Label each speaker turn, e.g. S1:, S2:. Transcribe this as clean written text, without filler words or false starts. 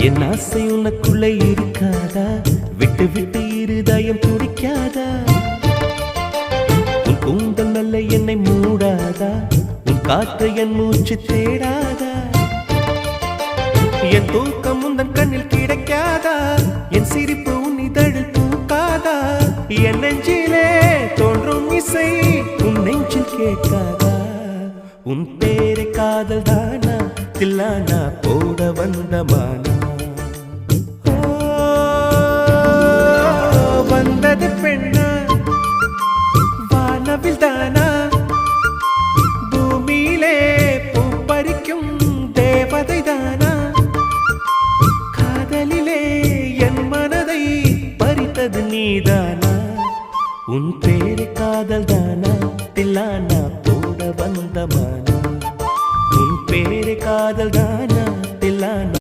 S1: என் ஆசை உனக்குள்ளே இருக்காதா? விட்டு விட்டு இருதயம் துடிக்காதா? உன் கூந்தல் நல்ல என்னை மூடாதா? உன் காற்று என் மூச்சு தேடாதா? என் தூக்கம் உந்தன் கண்ணில் கிடைக்காதா? என் சிரிப்பு உன் இதழில் பூக்காதா? என் நெஞ்சிலே தோன்றும் இசை உன் நெஞ்சில் கேட்காதா? உன் பேரை காதல் தானா தில்லானா போட வந்த மானா? வந்தது பெண்ணா வானவில் தானா? பூமியிலே பூ பறிக்கும் தேவதை தானா? காதலிலே என் மனதை பறித்தது நீதானா? உன் பேரை